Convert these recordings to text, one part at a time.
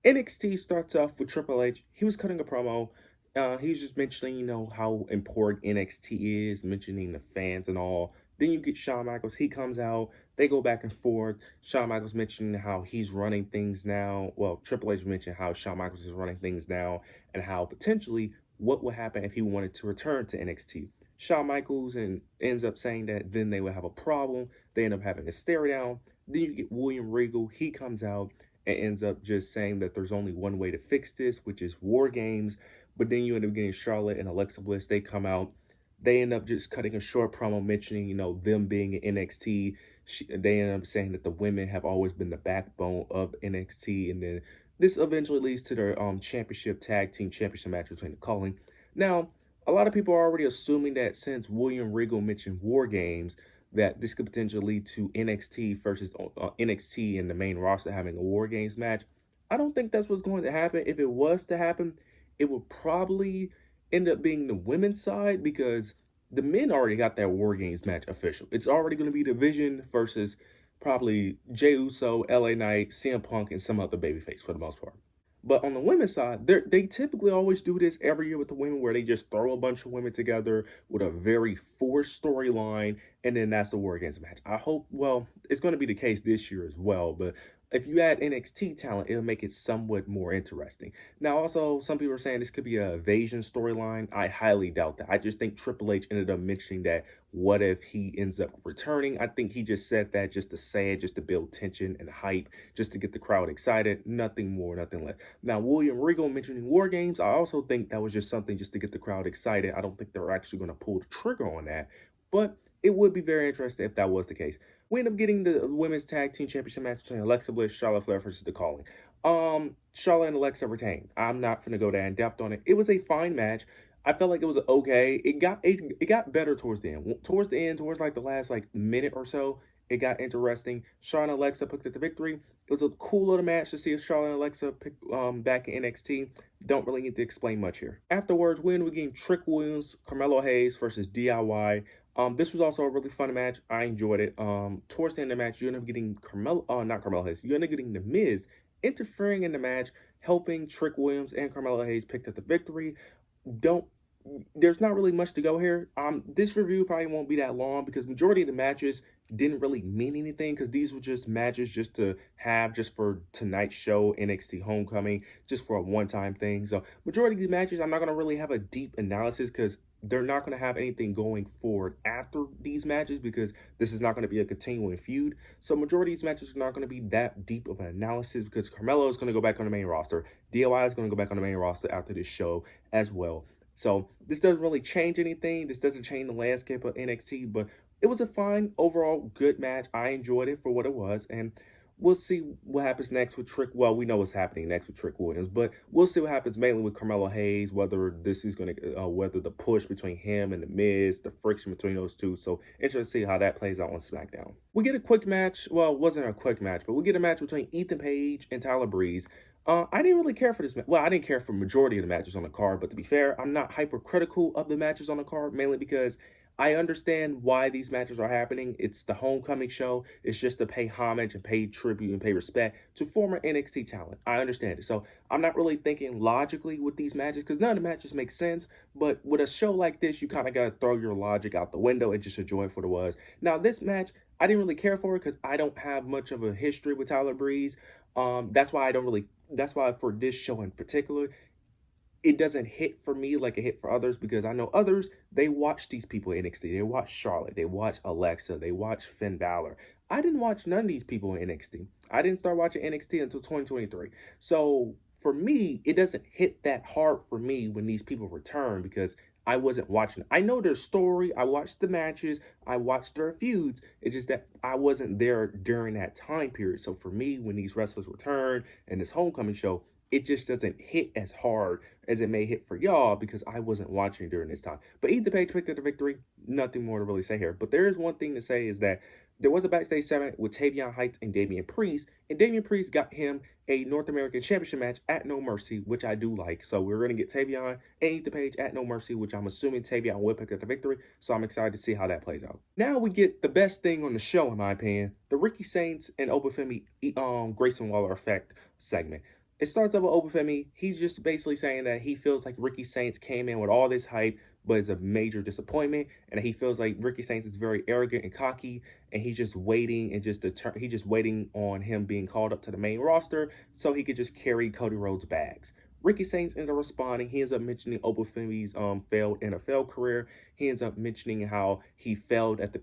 NXT starts off with Triple H. He was cutting a promo. He was just mentioning, how important NXT is, mentioning the fans and all. Then you get Shawn Michaels. He comes out. They go back and forth. Shawn Michaels mentioning how he's running things now. Well, Triple H mentioned how Shawn Michaels is running things now and how potentially what would happen if he wanted to return to NXT. Shawn Michaels and ends up saying that then they would have a problem. They end up having a stare down. Then you get William Regal. He comes out and ends up just saying that there's only one way to fix this, which is war games. But then you end up getting Charlotte and Alexa Bliss. They come out. They end up just cutting a short promo mentioning, them being in NXT. They end up saying that the women have always been the backbone of NXT. And then this eventually leads to their championship tag team championship match between the Calling. Now, a lot of people are already assuming that since William Regal mentioned War Games, that this could potentially lead to NXT versus NXT and the main roster having a War Games match. I don't think that's what's going to happen. If it was to happen, it would probably end up being the women's side because the men already got that War Games match official. It's already going to be Division versus probably Jey Uso, LA Knight, CM Punk, and some other babyface for the most part. But on the women's side, they typically always do this every year with the women where they just throw a bunch of women together with a very forced storyline, and then that's the War Games match. I hope, well, it's going to be the case this year as well, but if you add NXT talent, it'll make it somewhat more interesting. Now, also, some people are saying this could be an evasion storyline. I highly doubt that. I just think Triple H ended up mentioning that what if he ends up returning? I think he just said that just to say it, just to build tension and hype, just to get the crowd excited. Nothing more, nothing less. Now, William Regal mentioning War Games, I also think that was just something just to get the crowd excited. I don't think they're actually going to pull the trigger on that, but it would be very interesting if that was the case. We end up getting the women's tag team championship match between Alexa Bliss, Charlotte Flair versus The Calling. Charlotte and Alexa retained. I'm not gonna go that in depth on it. It was a fine match. I felt like it was okay. It got better towards the end. Towards the end, towards like the last like minute or so, it got interesting. Shawn and Alexa picked up the victory. It was a cool little match to see Charlotte and Alexa pick back in NXT. Don't really need to explain much here. Afterwards, we ended up getting Trick Williams, Carmelo Hayes versus DIY. This was also a really fun match. I enjoyed it. Towards the end of the match, you end up getting not Carmelo Hayes. You end up getting The Miz interfering in the match, helping Trick Williams and Carmelo Hayes pick up the victory. Don't There's not really much to go here. This review probably won't be that long because majority of the matches didn't really mean anything because these were just matches just to have just for tonight's show, NXT Homecoming, just for a one-time thing. So majority of these matches, I'm not gonna really have a deep analysis because they're not going to have anything going forward after these matches because this is not going to be a continuing feud. So majority of these matches are not going to be that deep of an analysis because Carmelo is going to go back on the main roster. DIY is going to go back on the main roster after this show as well. So this doesn't really change anything. This doesn't change the landscape of NXT, but it was a fine overall good match. I enjoyed it for what it was, and we'll see what happens next with Trick. Well, we know what's happening next with Trick Williams, but we'll see what happens mainly with Carmelo Hayes. Whether this is going to, whether the push between him and the Miz, the friction between those two. So interesting to see how that plays out on SmackDown. We get a quick match. Well, it wasn't a quick match, but we get a match between Ethan Page and Tyler Breeze. I didn't really care for this. Well, I didn't care for majority of the matches on the card, but to be fair, I'm not hypercritical of the matches on the card, mainly because I understand why these matches are happening. It's the homecoming show. It's just to pay homage and pay tribute and pay respect to former NXT talent. I understand it. So I'm not really thinking logically with these matches because none of the matches make sense. But with a show like this, you kind of got to throw your logic out the window and just enjoy it for what it was. Now, this match, I didn't really care for it because I don't have much of a history with Tyler Breeze. That's why I don't really. That's why for this show in particular, it doesn't hit for me like it hit for others because I know others, they watch these people in NXT. They watch Charlotte. They watch Alexa. They watch Finn Balor. I didn't watch none of these people in NXT. I didn't start watching NXT until 2023. So for me, it doesn't hit that hard for me when these people return because I wasn't watching. I know their story. I watched the matches. I watched their feuds. It's just that I wasn't there during that time period. So for me, when these wrestlers return and this homecoming show, it just doesn't hit as hard as it may hit for y'all because I wasn't watching during this time. But Ethan Page picked up the victory. Nothing more to really say here. But there is one thing to say is that there was a backstage segment with Tavion Heights and Damian Priest, and Damian Priest got him a North American Championship match at No Mercy, which I do like. So we're going to get Tavion and Ethan Page at No Mercy, which I'm assuming Tavion will pick up the victory. So I'm excited to see how that plays out. Now we get the best thing on the show, in my opinion, the Ricky Saints and Obafemi Grayson Waller effect segment. It starts up with Obafemi. He's just basically saying that he feels like Ricky Saints came in with all this hype, but is a major disappointment, and he feels like Ricky Saints is very arrogant and cocky, and he's just waiting and he's just waiting on him being called up to the main roster so he could just carry Cody Rhodes' bags. Ricky Saints ends up responding. He ends up mentioning Obafemi's failed NFL career. He ends up mentioning how he failed at the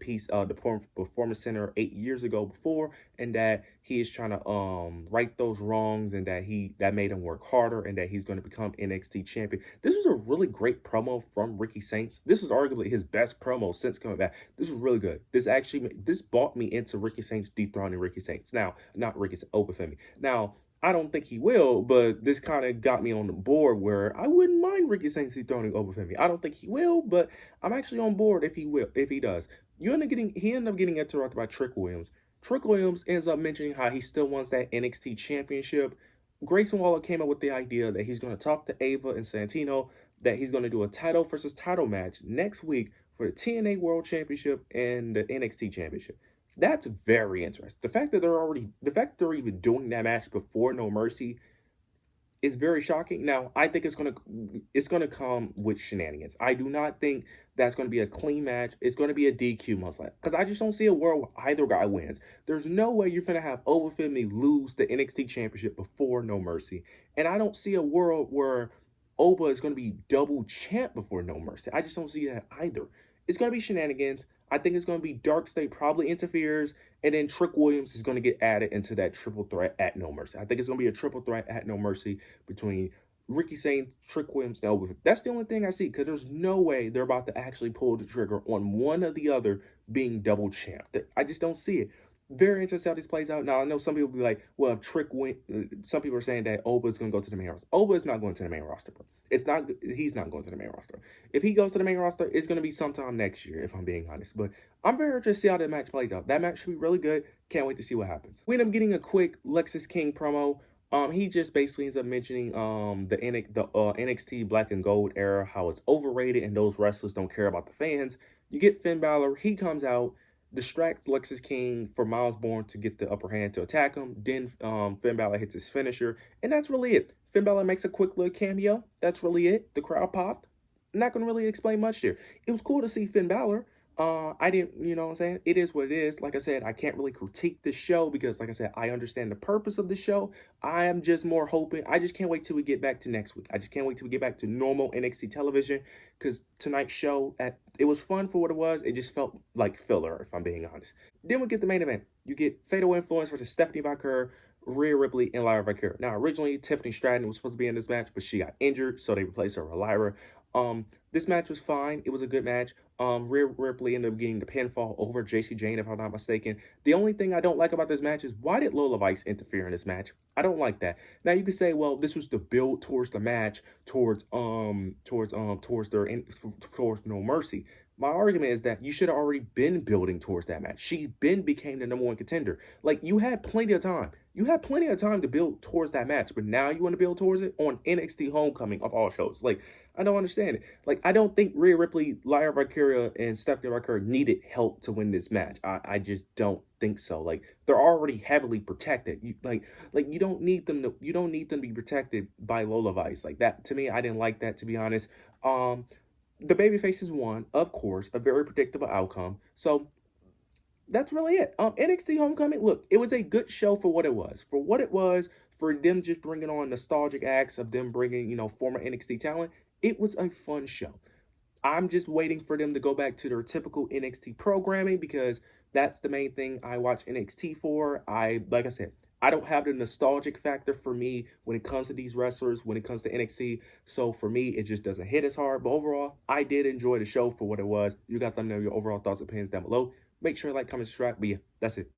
Performance Center 8 years ago before, and that he is trying to right those wrongs, and that made him work harder, and that he's going to become NXT champion. This was a really great promo from Ricky Saints. This was arguably his best promo since coming back. This was really good. This brought me into Ricky Saints dethroning Ricky Saints. Now, not Ricky Obafemi. Now, I don't think he will, but this kind of got me on the board where I wouldn't mind Ricky Saints dethroning Obafemi. I don't think he will, but I'm actually on board if he does. He ended up getting interrupted by Trick Williams. Trick Williams ends up mentioning how he still wants that NXT championship. Grayson Waller came up with the idea that he's going to talk to Ava and Santino, that he's going to do a title versus title match next week for the TNA World Championship and the NXT Championship. That's very interesting. The fact that they're even doing that match before No Mercy is very shocking. Now, I think it's gonna come with shenanigans. I do not think that's gonna be a clean match. It's gonna be a DQ most likely, because I just don't see a world where either guy wins. There's no way you're gonna have Obafemi lose the NXT Championship before No Mercy, and I don't see a world where Oba is gonna be double champ before No Mercy. I just don't see that either. It's gonna be shenanigans. I think it's gonna be Dark State probably interferes, and then Trick Williams is going to get added into that triple threat at No Mercy. I think it's going to be a triple threat at No Mercy between Ricky Saints, Trick Williams, and Obafemi. That's the only thing I see, because there's no way they're about to actually pull the trigger on one or the other being double champ. I just don't see it. Very interested how this plays out. Now, I know some people will be like, well, if Trick went, some people are saying that Oba is going to go to the main roster. Oba is not going to the main roster, bro. He's not going to the main roster. If he goes to the main roster, it's going to be sometime next year, if I'm being honest. But I'm very interested to see how that match plays out. That match should be really good. Can't wait to see what happens. We end up getting a quick Lexis King promo. He just basically ends up mentioning the NXT Black and Gold era, how it's overrated and those wrestlers don't care about the fans. You get Finn Balor. He comes out, distracts Lexis King for Miles Bourne to get the upper hand to attack him. Then Finn Balor hits his finisher, and that's really it. Finn Balor makes a quick little cameo. That's really it. The crowd popped. Not going to really explain much here. It was cool to see Finn Balor. I didn't, you know what I'm saying? It is what it is. Like I said, I can't really critique the show because, like I said, I understand the purpose of the show. I am just more hoping. I just can't wait till we get back to next week. I just can't wait till we get back to normal NXT television, because tonight's show, it was fun for what it was. It just felt like filler, if I'm being honest. Then we get the main event. You get Fatal Influence versus Stephanie Baker, Rhea Ripley, and Lyra Valkyria. Now, originally, Tiffany Stratton was supposed to be in this match, but she got injured, so they replaced her with Lyra. This match was fine. It was a good match. Rhea Ripley ended up getting the pinfall over JC Jane, if I'm not mistaken. The only thing I don't like about this match is, why did Lola Vice interfere in this match? I don't like that. Now you could say, well, this was the build towards the match, towards No Mercy. My argument is that you should have already been building towards that match. She became the #1 contender. Like, you had plenty of time. You had plenty of time to build towards that match, but now you want to build towards it on NXT Homecoming of all shows. Like, I don't understand it. Like, I don't think Rhea Ripley, Lyra Valkyria, and Stephanie Baker needed help to win this match. I just don't think so. Like, they're already heavily protected. You don't need them to be protected by Lola Vice. Like, that, to me, I didn't like that, to be honest. The babyfaces won, of course, a very predictable outcome. So that's really it. NXT Homecoming, look, it was a good show for what it was. For what it was, for them just bringing on nostalgic acts of them bringing, former NXT talent, it was a fun show. I'm just waiting for them to go back to their typical NXT programming, because that's the main thing I watch NXT for. Like I said, I don't have the nostalgic factor for me when it comes to these wrestlers, when it comes to NXT. So for me, it just doesn't hit as hard. But overall, I did enjoy the show for what it was. You got to know your overall thoughts and opinions down below. Make sure to like, comment, subscribe. But yeah, that's it.